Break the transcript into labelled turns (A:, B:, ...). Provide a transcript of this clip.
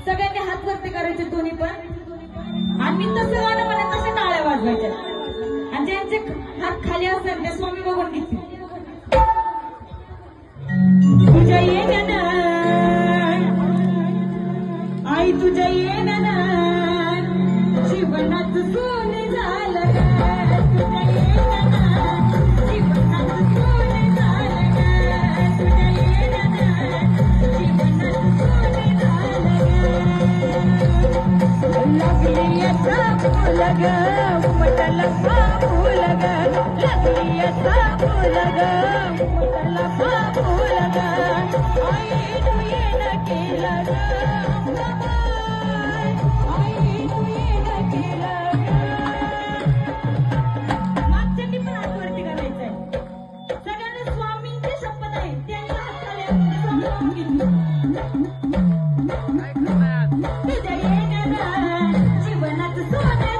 A: सगळ्यांनी हात वरती करायचे दोन्ही पण आणि मी तसं गाणं म्हणत तसे टाळ्या वाजवायच्या आणि ज्यांचे हात खाली असतात ते स्वामी बघून घेतील. तुझ्या येण्यानं आई तुझ्या येण्यानं जीवनात सोने झालं ग. तुझ्या येण्यानं जीवनात सोने झालं ग. तुझ्या येण्यानं जीवनात सोने झालं ग. लागली याचा फुल ग उमटला फुल ग. लागली याचा फुल ग उमटला फुल ग. आई तू येणं केलं ग. आई तू येणं केलं ग. मागच्यांनी पण हात वरती करायचंय. सगळ्यांना स्वामींची शपथ आहे त्यांनी हात खाली असते स्वामी तुझ्या येण्यानं जीवनात सोने